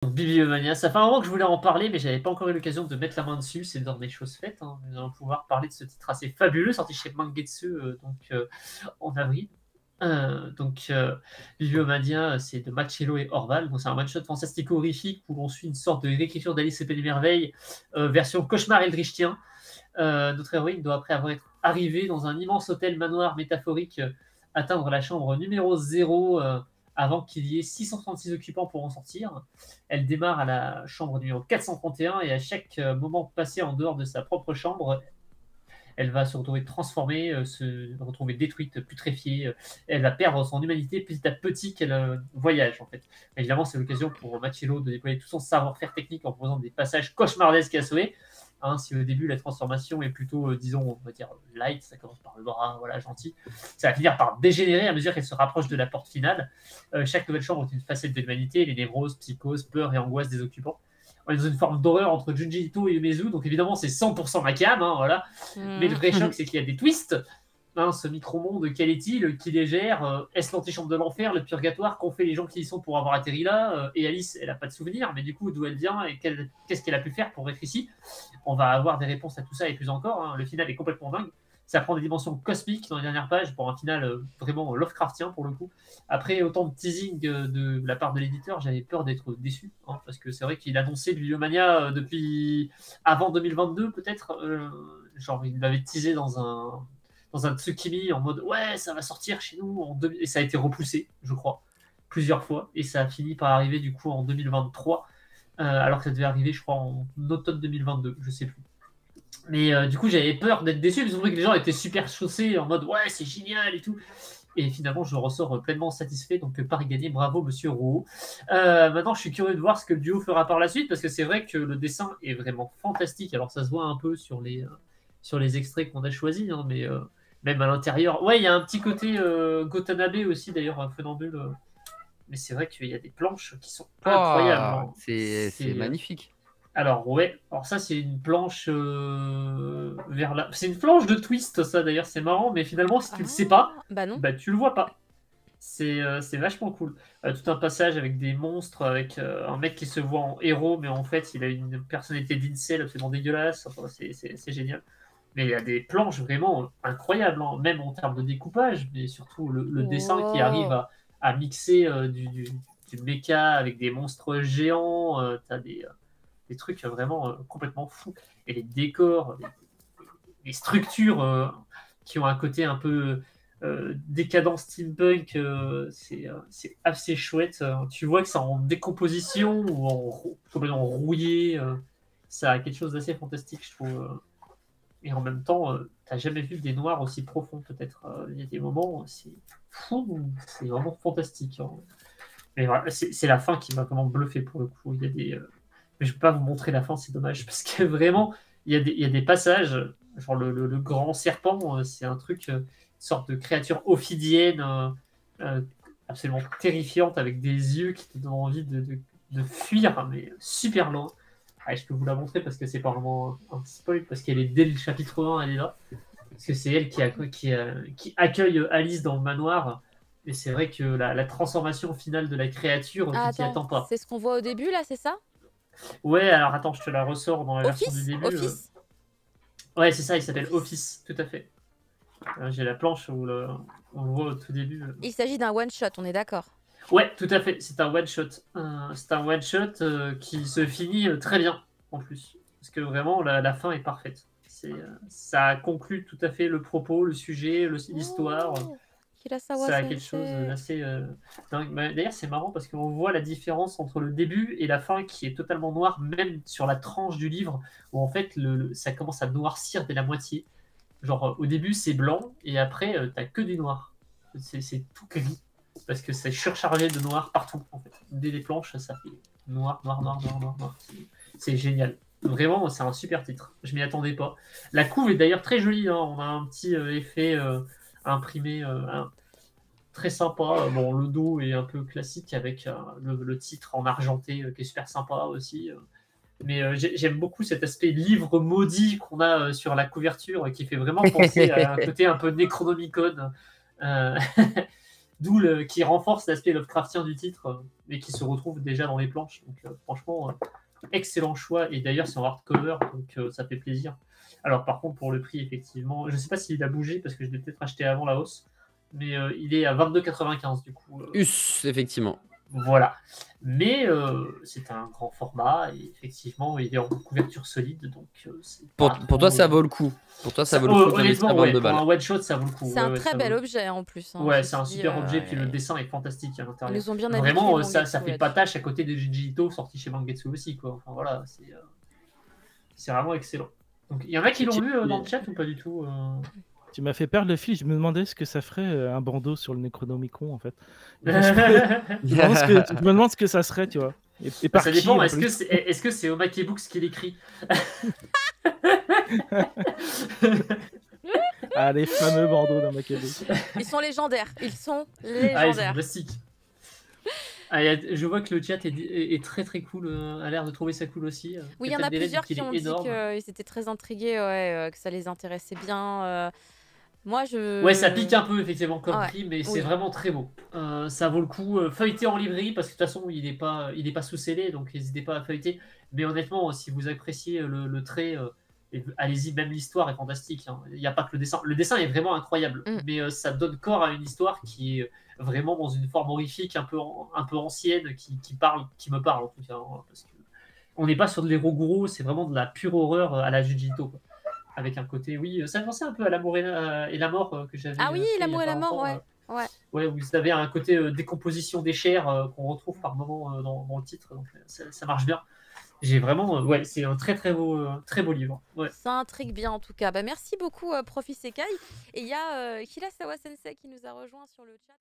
Donc, Bibliomania, ça fait un moment que je voulais en parler, mais j'avais pas encore eu l'occasion de mettre la main dessus. C'est désormais chose faite. Hein. Nous allons pouvoir parler de ce titre assez fabuleux, sorti chez Mangetsu en avril. Bibliomania, c'est de Machello et Orval. Bon, c'est un one-shot fantastico-horrifique où l'on suit une sorte de réécriture d'Alice et Pays des Merveilles, version cauchemar eldritchtien. Notre héroïne doit, après avoir été arrivée dans un immense hôtel manoir métaphorique, atteindre la chambre numéro 0 avant qu'il y ait 636 occupants pour en sortir. Elle démarre à la chambre numéro 431 et à chaque moment passé en dehors de sa propre chambre, elle va se retrouver transformée, se retrouver détruite, putréfiée. Elle va perdre son humanité petit à petit qu'elle voyage en fait. Évidemment, c'est l'occasion pour Machello de déployer tout son savoir-faire technique en proposant des passages cauchemardesques à souhait. Hein, si au début la transformation est plutôt, disons, on va dire light, ça commence par le bras, voilà, gentil, ça va finir par dégénérer à mesure qu'elle se rapproche de la porte finale. Chaque nouvelle chambre est une facette de l'humanité, les névroses, psychoses, peurs et angoisses des occupants. On est dans une forme d'horreur entre Junji Ito et Umezu, donc évidemment c'est 100% ma cam, hein, voilà. Mais le vrai choc, c'est qu'il y a des twists. Hein, ce micro-monde, quel est-il? Qui les gère? Est-ce l'antichambre de l'enfer, le purgatoire? Qu'ont fait les gens qui y sont pour avoir atterri là? Et Alice, elle n'a pas de souvenir, mais du coup, d'où elle vient et qu'est-ce qu'elle a pu faire pour être ici? On va avoir des réponses à tout ça et plus encore. Hein. Le final est complètement dingue. Ça prend des dimensions cosmiques dans les dernières pages pour un final vraiment Lovecraftien pour le coup. Après autant de teasing de la part de l'éditeur, j'avais peur d'être déçu. Hein, parce que c'est vrai qu'il annonçait Bibliomania depuis avant 2022 peut-être. Genre il l'avait teasé dans un Tsukimi en mode ouais ça va sortir chez nous et ça a été repoussé je crois plusieurs fois et ça a fini par arriver du coup en 2023 alors que ça devait arriver je crois en automne 2022 je sais plus mais du coup j'avais peur d'être déçu parce que les gens étaient super chaussés en mode ouais c'est génial et tout et finalement je ressors pleinement satisfait donc Paris gagné bravo monsieur Rouault. Maintenant je suis curieux de voir ce que le duo fera par la suite parce que c'est vrai que le dessin est vraiment fantastique alors ça se voit un peu sur les extraits qu'on a choisis hein, mais même à l'intérieur. Ouais, il y a un petit côté Gotanabe aussi, d'ailleurs, Funambule. Mais c'est vrai qu'il y a des planches qui sont incroyables. Oh, Hein. c'est magnifique. Alors, ouais. Alors, ça, c'est une planche vers là. C'est une planche de twist, ça, d'ailleurs, c'est marrant. Mais finalement, si tu le sais pas, Ah, bah non. bah, tu le vois pas. C'est vachement cool. Tout un passage avec des monstres, avec un mec qui se voit en héros, mais en fait, il a une personnalité d'incel absolument dégueulasse. Enfin, c'est génial. Mais il y a des planches vraiment incroyables, hein, même en termes de découpage, mais surtout le dessin qui arrive Oh. à mixer du méca avec des monstres géants. T'as des trucs vraiment complètement fous. Et les décors, les structures qui ont un côté un peu décadent steampunk, c'est assez chouette. Tu vois que c'est en décomposition ou complètement rouillé. Ça a quelque chose d'assez fantastique, je trouve. Et en même temps, t'as jamais vu des noirs aussi profonds, peut-être. Il y a des moments, c'est fou, c'est vraiment fantastique. Hein. Mais voilà, c'est la fin qui m'a vraiment bluffé pour le coup. Il y a mais je ne peux pas vous montrer la fin, c'est dommage, parce que vraiment, il y a des passages, genre le grand serpent, c'est un truc, une sorte de créature ophidienne, euh, absolument terrifiante, avec des yeux qui te donnent envie de fuir, hein, mais super loin. Ah, je peux vous la montrer parce que c'est pas vraiment un spoil, parce qu'elle est dès le chapitre 1, elle est là. Parce que c'est elle qui accueille Alice dans le manoir. Et c'est vrai que la transformation finale de la créature, Ah, tu t'y attends, attends pas. c'est ce qu'on voit au début, là, c'est ça? Ouais, alors attends, je te la ressors dans la version du Office? début. Office? Ouais, c'est ça, il s'appelle Office. Office, tout à fait. J'ai la planche où on le voit au tout début. Il s'agit d'un one-shot, on est d'accord. Ouais, tout à fait, c'est un one-shot. C'est un one-shot qui se finit très bien, en plus. Parce que vraiment, la fin est parfaite. Ça conclut tout à fait le propos, le sujet, l'histoire. Oh, Kirasawa Ça a quelque chose Sensei. d'assez dingue. D'ailleurs, c'est marrant parce qu'on voit la différence entre le début et la fin qui est totalement noire, même sur la tranche du livre, où en fait, ça commence à noircir dès la moitié. Genre, au début, c'est blanc, et après, t'as que du noir. C'est tout gris, parce que c'est surchargé de noir partout, en fait. Dès les planches, ça fait noir, noir, noir, noir, noir, noir. C'est génial. Vraiment, c'est un super titre. Je m'y attendais pas. La couve est d'ailleurs très jolie. Hein. On a un petit effet imprimé très sympa. Bon, le dos est un peu classique avec le titre en argenté qui est super sympa aussi. Mais j'aime beaucoup cet aspect livre maudit qu'on a sur la couverture qui fait vraiment penser à un côté un peu Necronomicon. Euh, qui renforce l'aspect Lovecraftien du titre, mais qui se retrouve déjà dans les planches. Donc franchement, excellent choix. Et d'ailleurs, c'est en hardcover, donc ça fait plaisir. Alors par contre, pour le prix, effectivement, je ne sais pas s'il a bougé parce que je l'ai peut-être acheté avant la hausse, mais il est à 22,95 du coup. Effectivement. Voilà. Mais c'est un grand format et effectivement, il est en couverture solide. Donc, pour toi, ça vaut le coup. Pour toi, ça vaut le coup honnêtement, ouais, pour un one shot, ça vaut le coup. C'est un très bel objet en plus. Hein, ouais, c'est un super objet. Puis le dessin est fantastique à l'intérieur. Ils nous ont bien Vraiment, ça fait pas tâche à côté de Junji Ito sorti chez Mangetsu aussi. Quoi. Enfin, voilà, c'est vraiment excellent. Donc, il y en a qui l'ont vu dans le chat ou pas du tout Tu m'as fait perdre le fil, je me demandais ce que ça ferait un bandeau sur le Necronomicon en fait. Je me demande ce que ça serait, tu vois. Et par ça dépend, est-ce que c'est Omake Books qui l'écrit? Ah, les fameux bandeaux d'Omake Books. Ils sont légendaires, ils sont légendaires. Ah, ils sont plastiques. Ah, je vois que le chat est très très cool, a l'air de trouver ça cool aussi. Oui, il y en a plusieurs qui ont dit qu'ils étaient très intrigués, que ça les intéressait bien. Moi, Ouais, ça pique un peu effectivement comme prix, mais c'est vraiment très beau. Ça vaut le coup. Feuilleter en librairie parce que de toute façon, il n'est pas sous-scellé, donc n'hésitez pas à feuilleter. Mais honnêtement, si vous appréciez le trait, allez-y, même l'histoire est fantastique. Hein. Il n'y a pas que le dessin. Le dessin est vraiment incroyable, mais ça donne corps à une histoire qui est vraiment dans une forme horrifique, un peu ancienne, qui me parle en tout cas. Hein, parce que on n'est pas sur de l'héros-gourou, c'est vraiment de la pure horreur à la Junji Ito, quoi. Avec un côté, oui, ça me pensait un peu à L'amour et la mort que j'avais. Ah oui, L'amour et la mort, ouais. Ouais, vous avez un côté décomposition des chairs qu'on retrouve par moment dans le titre, donc ça marche bien. J'ai vraiment, c'est un très beau livre. Ouais. Ça intrigue bien en tout cas. Bah, merci beaucoup, Prof Isekai. Et il y a Hirasawa Sensei qui nous a rejoint sur le chat.